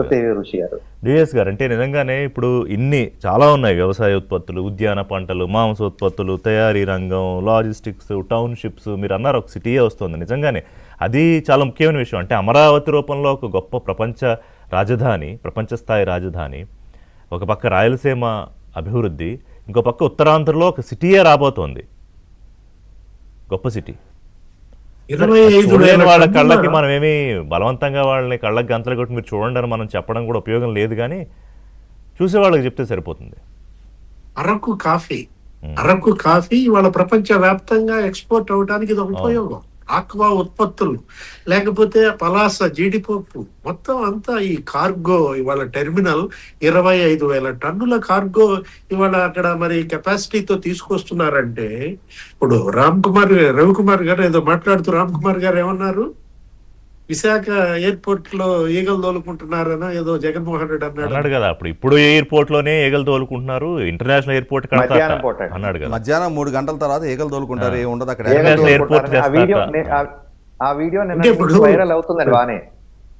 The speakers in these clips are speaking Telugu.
ప్రకృతి ఋషి గారు. డిఎస్ గారు, అంటే నిజంగానే ఇప్పుడు ఇన్ని చాలా ఉన్నాయి, వ్యవసాయ ఉత్పత్తులు, ఉద్యాన పంటలు, మాంసోత్పత్తులు, తయారీ రంగం, లాజిస్టిక్స్, టౌన్షిప్స్, మీరు అన్నారు ఒక సిటీయే వస్తుంది. నిజంగానే అది చాలా ముఖ్యమైన విషయం. అంటే అమరావతి రూపంలో ఒక గొప్ప ప్రపంచ రాజధాని, ప్రపంచ స్థాయి రాజధాని, ఒక పక్క రాయలసీమ అభివృద్ధి, ఇంకో పక్క ఉత్తరాంధ్రలో ఒక సిటీయే రాబోతోంది, గొప్ప సిటీ. 25,000 వాళ్ళ కళ్ళకి మనం ఏమి బలవంతంగా వాళ్ళని కళ్ళకి గంతలు కొట్టి మీరు చూడండి అని మనం చెప్పడం కూడా ఉపయోగం లేదు, కానీ చూసే వాళ్ళకి చెప్తే సరిపోతుంది. అరకు కాఫీ ఇవాళ ప్రపంచ వ్యాప్తంగా ఎక్స్పోర్ట్ అవడానికి ఇది ఒక ఉపయోగం. ఆక్వా ఉత్పత్తులు, లేకపోతే పలాస జీడిపప్పు, మొత్తం అంతా ఈ కార్గో ఇవాళ టెర్మినల్ 25,000 టన్నుల కార్గో ఇవాళ అక్కడ మరి కెపాసిటీతో తీసుకొస్తున్నారంటే, ఇప్పుడు రవికుమార్ గారు ఏదో మాట్లాడుతూ రామ్ కుమార్ గారు ఏమన్నారు, విశాఖ ఎయిర్పోర్ట్ లో ఈగలు తోలుకుంటున్నారనో ఏదో జగన్మోహన్ రెడ్డి అన్నాడు కదా. ఇప్పుడు ఎయిర్పోర్ట్ లోనే ఈగలు తోలుకుంటున్నారు, ఇంటర్నేషనల్ ఎయిర్పోర్ట్ అన్నాడు కదా. మధ్యాహ్నం 3 గంటల తర్వాత ఈగలు తోలుకుంటారు, ఏముండదు అక్కడ. ఆ వీడియో వైరల్ అవుతుందండి బానే.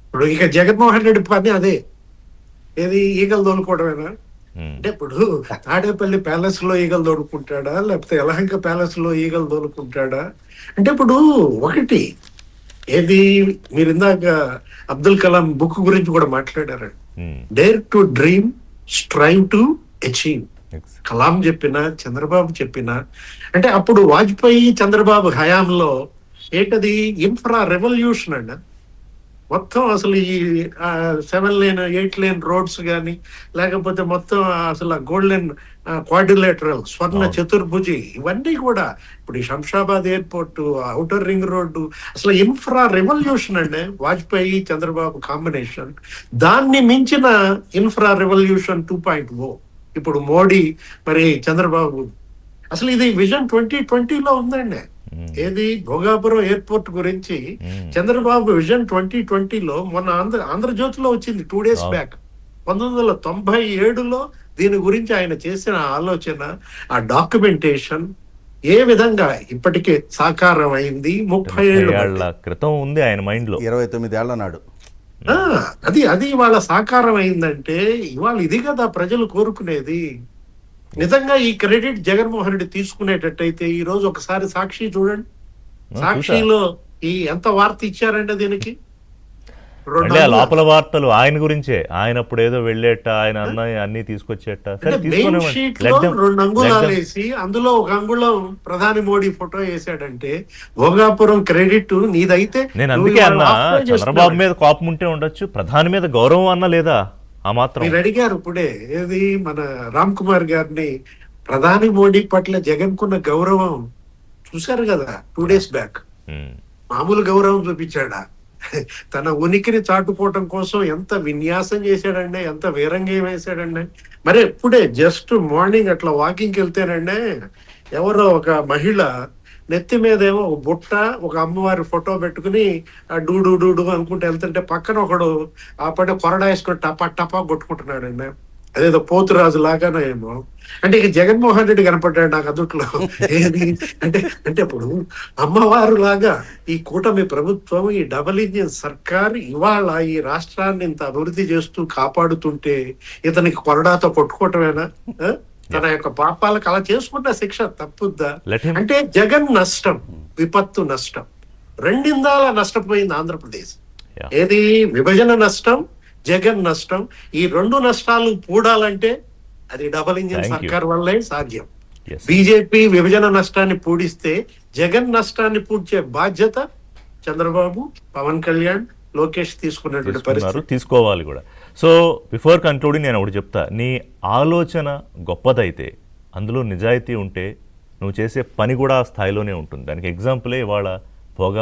ఇప్పుడు ఇక జగన్మోహన్ రెడ్డి పని అదే, ఏది ఈగలు తోలుకోవడమేనా? అంటే ఇప్పుడు తాడేపల్లి ప్యాలెస్ లో ఈగలు తోలుకుంటాడా, లేకపోతే యలహంక ప్యాలెస్ లో ఈగలు తోలుకుంటాడా? అంటే ఇప్పుడు ఒకటి ఏది, మీరు ఇందాక అబ్దుల్ కలాం బుక్ గురించి కూడా మాట్లాడారు. Dare to dream, strive to achieve. Kalam చెప్పినా చంద్రబాబు చెప్పినా, అంటే అప్పుడు వాజ్పేయి చంద్రబాబు హయాంలో ఏంటది ఇన్ఫ్రా రెవల్యూషన్ అండి. మొత్తం అసలు ఈ 7 లేన్ 8 లేన్ రోడ్స్ కానీ, లేకపోతే మొత్తం అసలు గోల్డెన్ క్వాడ్రిలేటరల్ స్వర్ణ చతుర్భుజి, ఇవన్నీ కూడా ఇప్పుడు ఈ Shamshabad airport, outer ring road, అసలు ఇన్ఫ్రా రెవల్యూషన్ అండి వాజ్పేయి చంద్రబాబు కాంబినేషన్. దాన్ని మించిన ఇన్ఫ్రా రెవల్యూషన్ 2.0 ఇప్పుడు మోడీ మరి చంద్రబాబు. అసలు ఇది విజన్ 2020లో ఉందండి. ఏది భోగాపురం ఎయిర్పోర్ట్ గురించి చంద్రబాబు విజన్ 2020లో మొన్న ఆంధ్రజ్యోతిలో వచ్చింది 2 days బ్యాక్. 1997లో దీని గురించి ఆయన చేసిన ఆలోచన, ఆ డాక్యుమెంటేషన్ ఏ విధంగా ఇప్పటికే సాకారం అయింది. 30 ఏళ్ల క్రితం ఉంది ఆయన మైండ్ లో, 29 ఏళ్ల నాడు. అది ఇవాళ సాకారం అయిందంటే ఇవాళ ఇది కదా ప్రజలు కోరుకునేది. నిజంగా ఈ క్రెడిట్ జగన్మోహన్ రెడ్డి తీసుకునేటట్టయితే ఈ రోజు ఒకసారి సాక్షి చూడండి, సాక్షిలో ఈ ఎంత వార్త ఇచ్చారంటే దీనికి లోపల వార్తలు ఆయన గురించే. ఆయన అప్పుడు ఏదో వెళ్ళేట, ఆయన అన్ని తీసుకొచ్చేట, 2 అంగుళాలు వేసి అందులో 1 అంగుళం ప్రధాని మోడీ ఫోటో వేసాడంటే భోగాపురం క్రెడిట్ నీదైతే. నేను అందుకే అన్నా, చంద్రబాబు మీద కోపం ఉంటే ఉండొచ్చు, ప్రధాని మీద గౌరవం అన్నా లేదా ఆ మాత్రం. మీరు అడిగారు ఇప్పుడే ఏది మన రామ్ కుమార్ గారిని, ప్రధాని మోడీ పట్ల జగన్ కున్న గౌరవం చూశారు కదా 2 days బ్యాక్. మామూలు గౌరవం చూపించాడా? తన ఉనికిని చాటుకోవటం కోసం ఎంత విన్యాసం చేశాడండి, ఎంత వీరంగం వేశాడండి. మరి ఇప్పుడే జస్ట్ మార్నింగ్ అట్లా వాకింగ్కి వెళ్తేనండి, ఎవరో ఒక మహిళ నెత్తి మీద ఏమో ఒక బుట్ట, ఒక అమ్మవారి ఫోటో పెట్టుకుని డూడు డూడు అనుకుంటూ వెళ్తుంటే పక్కన ఒకడు ఆ పడి కొరడా వేసుకుని టపా టపా కొట్టుకుంటున్నాడండి. అదేదో పోతురాజు లాగానో ఏమో. అంటే ఇక జగన్మోహన్ రెడ్డి కనపడ్డాడు నాకు అదుట్లో. ఏది అంటే ఇప్పుడు అమ్మవారు లాగా ఈ కూటమి ప్రభుత్వం, ఈ డబుల్ ఇంజిన్ సర్కార్ ఇవాళ ఈ రాష్ట్రాన్ని ఇంత అభివృద్ధి చేస్తూ కాపాడుతుంటే ఇతనికి కొరడాతో కొట్టుకోవటమేనా? తన యొక్క పాపాలకు అలా చేసుకుంటే శిక్ష తప్పుద్దా? అంటే జగన్ నష్టం, విపత్తు నష్టం, రెండిందాల నష్టపోయింది ఆంధ్రప్రదేశ్. ఏది విభజన నష్టం, జగన్ నష్టం. ఈ 2 నష్టాలు పూడాలంటే అది డబుల్ ఇంజిన్ సర్కార్ వల్లే సాధ్యం. బీజేపీ విభజన నష్టాన్ని పూడిస్తే జగన్ నష్టాన్ని పూడ్చే బాధ్యత చంద్రబాబు, పవన్ కళ్యాణ్, లోకేష్ తీసుకున్నటువంటి పరిస్థితి తీసుకోవాలి కూడా. సో బిఫోర్ కన్క్లూడింగ్ నేను ఒకటి చెప్తా, నీ ఆలోచన గొప్పదైతే, అందులో నిజాయితీ ఉంటే, నువ్వు చేసే పని కూడా ఆ స్థాయిలోనే ఉంటుంది. దానికి ఎగ్జాంపులే ఇవాళ భోగా